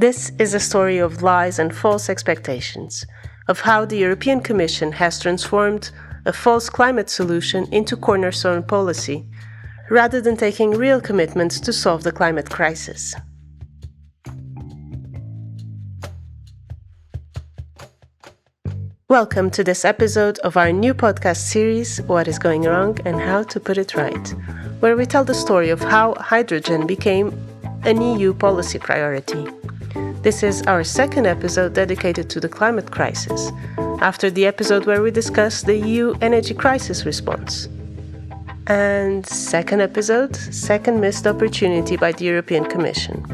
This is a story of lies and false expectations, of how the European Commission has transformed a false climate solution into cornerstone policy, rather than taking real commitments to solve the climate crisis. Welcome to this episode of our new podcast series, What is Going Wrong and How to Put It Right, where we tell the story of how hydrogen became an EU policy priority. This is our second episode dedicated to the climate crisis, after the episode where we discussed the EU energy crisis response. And second missed opportunity by the European Commission.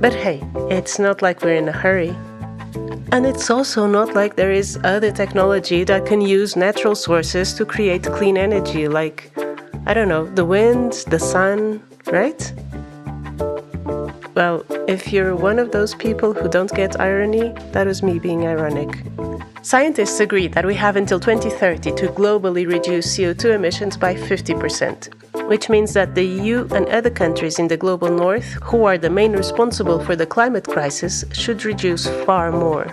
But hey, it's not like we're in a hurry. And it's also not like there is other technology that can use natural sources to create clean energy, like, the wind, the sun, right? Well, if you're one of those people who don't get irony, that was me being ironic. Scientists agree that we have until 2030 to globally reduce CO2 emissions by 50%, which means that the EU and other countries in the global north, who are the main responsible for the climate crisis, should reduce far more.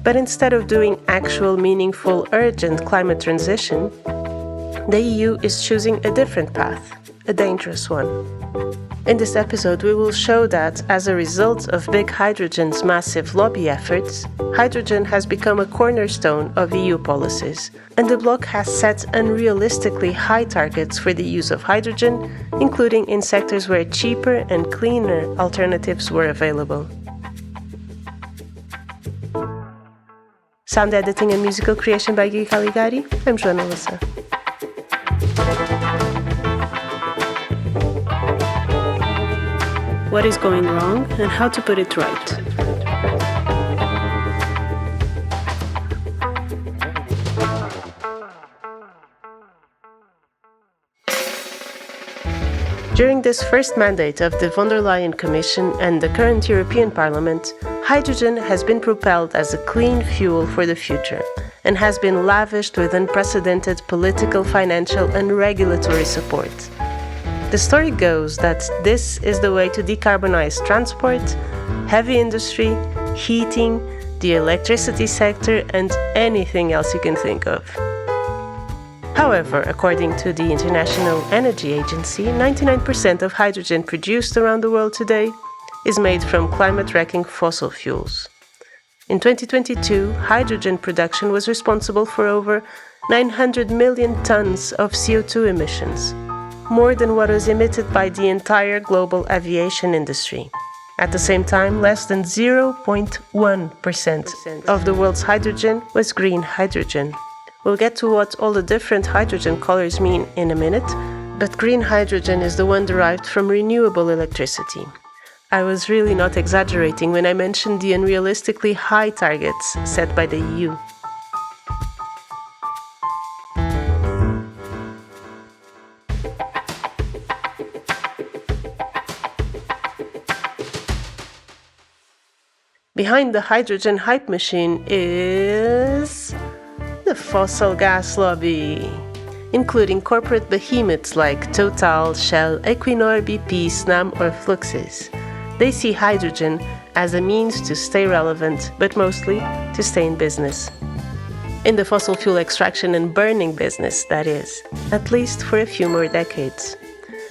But instead of doing actual, meaningful, urgent climate transition, the EU is choosing a different path, a dangerous one. In this episode, we will show that, as a result of big hydrogen's massive lobby efforts, hydrogen has become a cornerstone of EU policies, and the bloc has set unrealistically high targets for the use of hydrogen, including in sectors where cheaper and cleaner alternatives were available. Sound editing and musical creation by Gui Calegari. I'm Joana Louçã. What is going wrong and how to put it right. During this first mandate of the von der Leyen Commission and the current European Parliament, hydrogen has been propelled as a clean fuel for the future and has been lavished with unprecedented political, financial and regulatory support. The story goes that this is the way to decarbonize transport, heavy industry, heating, the electricity sector and anything else you can think of. However, according to the International Energy Agency, 99% of hydrogen produced around the world today is made from climate-wrecking fossil fuels. In 2022, hydrogen production was responsible for over 900 million tons of CO2 emissions, more than what was emitted by the entire global aviation industry. At the same time, less than 0.1% of the world's hydrogen was green hydrogen. We'll get to what all the different hydrogen colors mean in a minute, but green hydrogen is the one derived from renewable electricity. I was really not exaggerating when I mentioned the unrealistically high targets set by the EU. Behind the hydrogen hype machine is the fossil gas lobby, including corporate behemoths like Total, Shell, Equinor, BP, Snam or Fluxys. They see hydrogen as a means to stay relevant, but mostly to stay in business. In the fossil fuel extraction and burning business, that is, at least for a few more decades.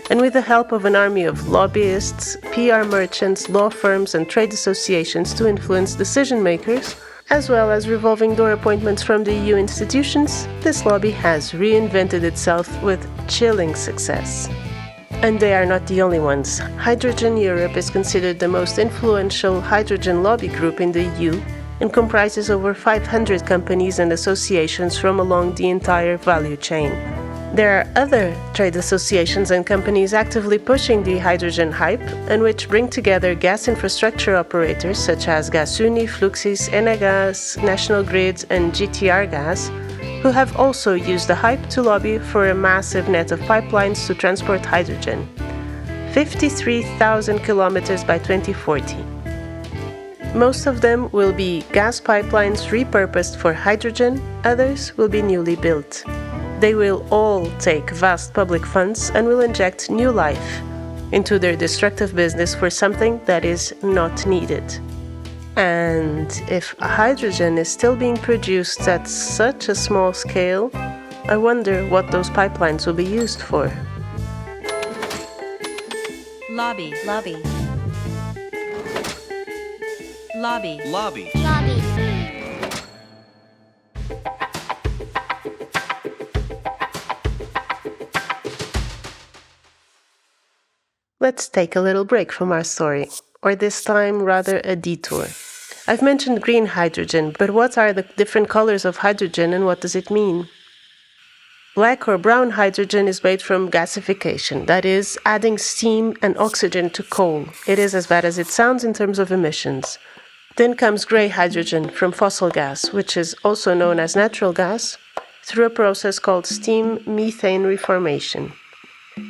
And with the help of an army of lobbyists, PR merchants, law firms and trade associations to influence decision makers, as well as revolving door appointments from the EU institutions, this lobby has reinvented itself with chilling success. And they are not the only ones. Hydrogen Europe is considered the most influential hydrogen lobby group in the EU and comprises over 500 companies and associations from along the entire value chain. There are other trade associations and companies actively pushing the hydrogen hype and which bring together gas infrastructure operators such as Gasuni, Fluxys, Enagás, National Grid and GTR Gas, who have also used the hype to lobby for a massive net of pipelines to transport hydrogen. 53,000 kilometers by 2040. Most of them will be gas pipelines repurposed for hydrogen, others will be newly built. They will all take vast public funds and will inject new life, into their destructive business for something that is not needed. And if hydrogen is still being produced at such a small scale, I wonder what those pipelines will be used for. Lobby. Lobby. Lobby. Lobby. Lobby. Let's take a little break from our story, or this time rather a detour. I've mentioned green hydrogen, but what are the different colors of hydrogen and what does it mean? Black or brown hydrogen is made from gasification, that is, adding steam and oxygen to coal. It is as bad as it sounds in terms of emissions. Then comes gray hydrogen from fossil gas, which is also known as natural gas, through a process called steam methane reformation.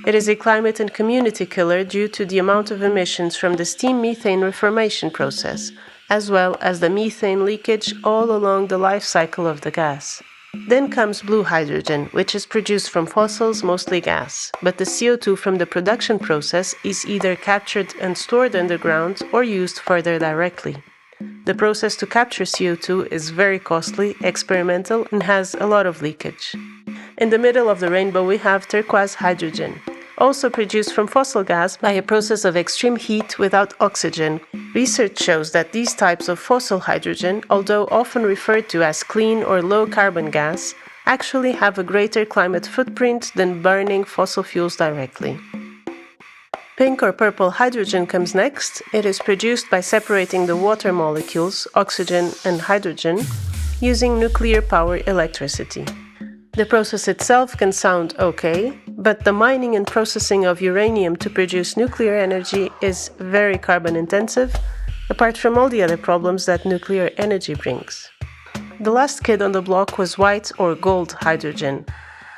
It is a climate and community killer due to the amount of emissions from the steam methane reformation process, as well as the methane leakage all along the life cycle of the gas. Then comes blue hydrogen, which is produced from fossils, mostly gas, but the CO2 from the production process is either captured and stored underground or used further directly. The process to capture CO2 is very costly, experimental, and has a lot of leakage. In the middle of the rainbow we have turquoise hydrogen, also produced from fossil gas by a process of extreme heat without oxygen. Research shows that these types of fossil hydrogen, although often referred to as clean or low-carbon gas, actually have a greater climate footprint than burning fossil fuels directly. Pink or purple hydrogen comes next. It is produced by separating the water molecules, oxygen and hydrogen, using nuclear power electricity. The process itself can sound okay, but the mining and processing of uranium to produce nuclear energy is very carbon intensive, apart from all the other problems that nuclear energy brings. The last kid on the block was white or gold hydrogen,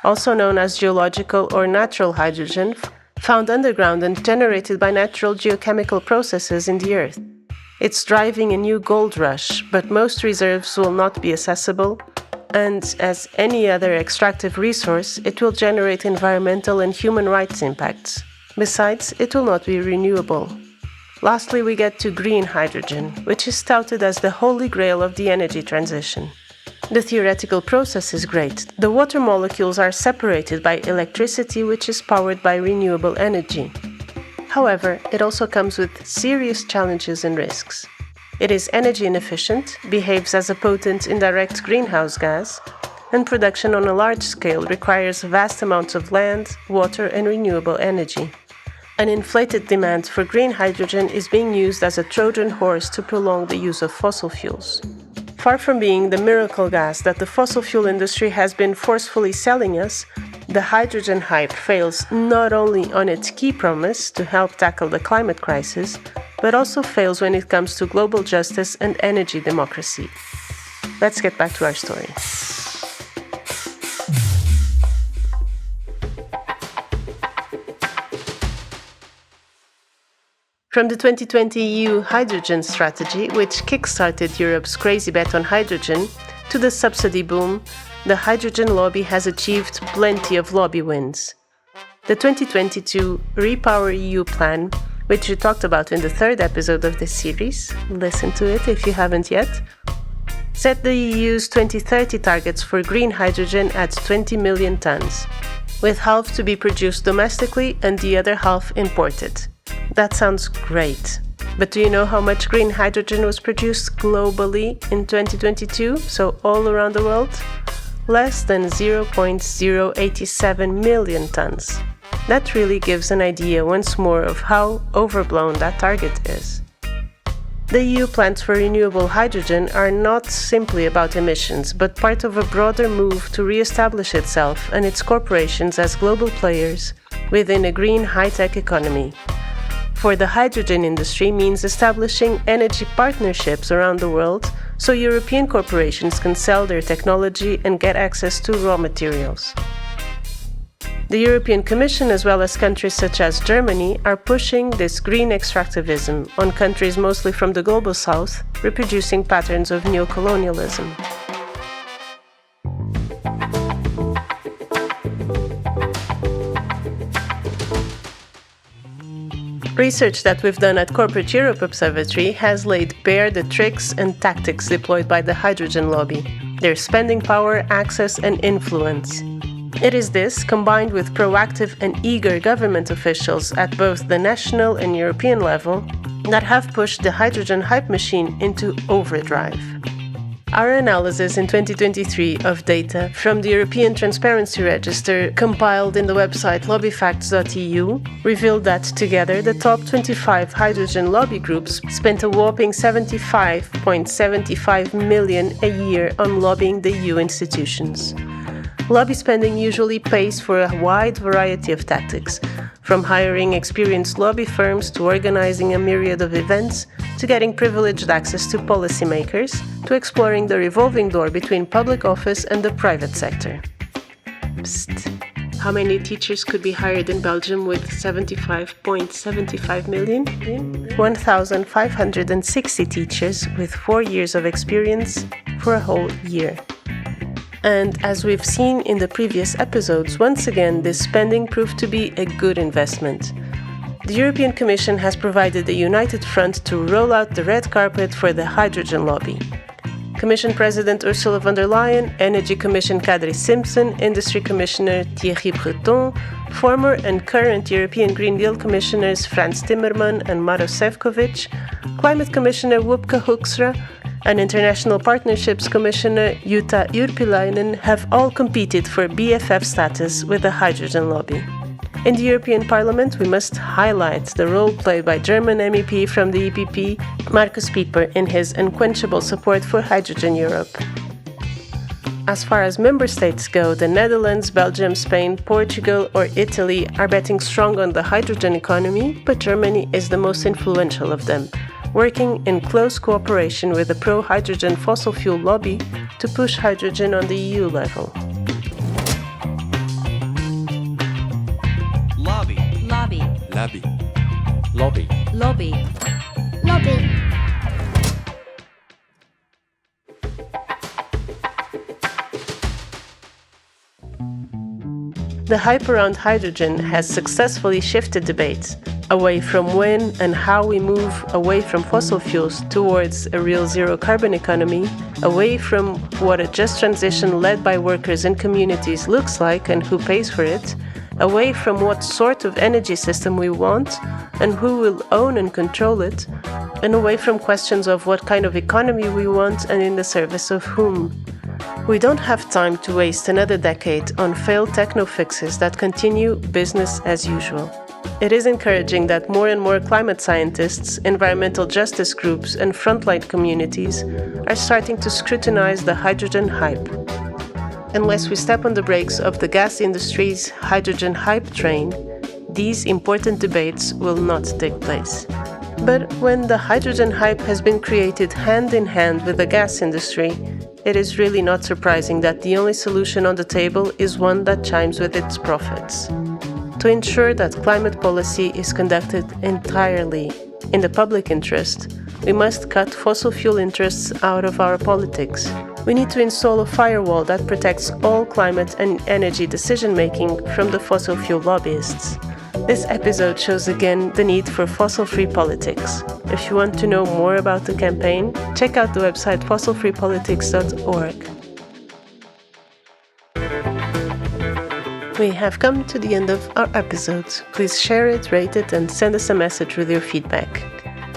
also known as geological or natural hydrogen, found underground and generated by natural geochemical processes in the earth. It's driving a new gold rush, but most reserves will not be accessible, and as any other extractive resource, it will generate environmental and human rights impacts. Besides, it will not be renewable. Lastly, we get to green hydrogen, which is touted as the holy grail of the energy transition. The theoretical process is great. The water molecules are separated by electricity, which is powered by renewable energy. However, it also comes with serious challenges and risks. It is energy inefficient, behaves as a potent indirect greenhouse gas, and production on a large scale requires vast amounts of land, water, and renewable energy. An inflated demand for green hydrogen is being used as a Trojan horse to prolong the use of fossil fuels. Far from being the miracle gas that the fossil fuel industry has been forcefully selling us, the hydrogen hype fails not only on its key promise to help tackle the climate crisis, but also fails when it comes to global justice and energy democracy. Let's get back to our story. From the 2020 EU hydrogen strategy, which kickstarted Europe's crazy bet on hydrogen, to the subsidy boom, the hydrogen lobby has achieved plenty of lobby wins. The 2022 REPowerEU plan, which we talked about in the third episode of this series, listen to it if you haven't yet, set the EU's 2030 targets for green hydrogen at 20 million tons, with half to be produced domestically and the other half imported. That sounds great. But do you know how much green hydrogen was produced globally in 2022, so all around the world? Less than 0.087 million tons. That really gives an idea once more of how overblown that target is. The EU plans for renewable hydrogen are not simply about emissions, but part of a broader move to re-establish itself and its corporations as global players within a green high-tech economy. For the hydrogen industry means establishing energy partnerships around the world so European corporations can sell their technology and get access to raw materials. The European Commission, as well as countries such as Germany, are pushing this green extractivism on countries mostly from the global south, reproducing patterns of neocolonialism. Research that we've done at Corporate Europe Observatory has laid bare the tricks and tactics deployed by the hydrogen lobby, their spending power, access, and influence. It is this, combined with proactive and eager government officials at both the national and European level, that have pushed the hydrogen hype machine into overdrive. Our analysis in 2023 of data from the European Transparency Register, compiled in the website lobbyfacts.eu, revealed that together the top 25 hydrogen lobby groups spent a whopping 75.75 million a year on lobbying the EU institutions. Lobby spending usually pays for a wide variety of tactics, from hiring experienced lobby firms to organizing a myriad of events, to getting privileged access to policymakers, to exploring the revolving door between public office and the private sector. Psst. How many teachers could be hired in Belgium with 75.75 million? 1,560 teachers with 4 years of experience for a whole year. And as we've seen in the previous episodes, once again, this spending proved to be a good investment. The European Commission has provided a united front to roll out the red carpet for the hydrogen lobby. Commission President Ursula von der Leyen, Energy Commission Kadri Simpson, Industry Commissioner Thierry Breton, former and current European Green Deal Commissioners Frans Timmermans and Maroš Šefčovič, Climate Commissioner Wopke Hoekstra, and International Partnerships Commissioner Jutta Urpilainen have all competed for BFF status with the hydrogen lobby. In the European Parliament, we must highlight the role played by German MEP from the EPP, Markus Pieper, in his unquenchable support for Hydrogen Europe. As far as member states go, the Netherlands, Belgium, Spain, Portugal, or Italy are betting strong on the hydrogen economy, but Germany is the most influential of them, working in close cooperation with the pro-hydrogen fossil fuel lobby to push hydrogen on the EU level. Lobby. Lobby. Lobby. Lobby. Lobby. Lobby. The hype around hydrogen has successfully shifted debates away from when and how we move away from fossil fuels towards a real zero-carbon economy, away from what a just transition led by workers and communities looks like and who pays for it, away from what sort of energy system we want and who will own and control it, and away from questions of what kind of economy we want and in the service of whom. We don't have time to waste another decade on failed techno-fixes that continue business as usual. It is encouraging that more and more climate scientists, environmental justice groups, and frontline communities are starting to scrutinize the hydrogen hype. Unless we step on the brakes of the gas industry's hydrogen hype train, these important debates will not take place. But when the hydrogen hype has been created hand in hand with the gas industry, it is really not surprising that the only solution on the table is one that chimes with its profits. To ensure that climate policy is conducted entirely in the public interest, we must cut fossil fuel interests out of our politics. We need to install a firewall that protects all climate and energy decision-making from the fossil fuel lobbyists. This episode shows again the need for fossil-free politics. If you want to know more about the campaign, check out the website fossilfreepolitics.org. We have come to the end of our episode. Please share it, rate it, and send us a message with your feedback.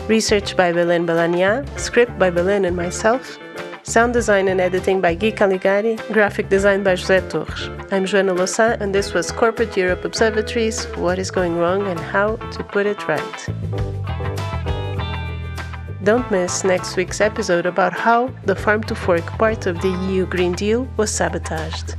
Research by Belén Balanyá, script by Belén and myself, sound design and editing by Gui Calegari, graphic design by José Torres. I'm Joana Louçã, and this was Corporate Europe Observatory's What is Going Wrong and How to Put It Right. Don't miss next week's episode about how the farm-to-fork part of the EU Green Deal was sabotaged.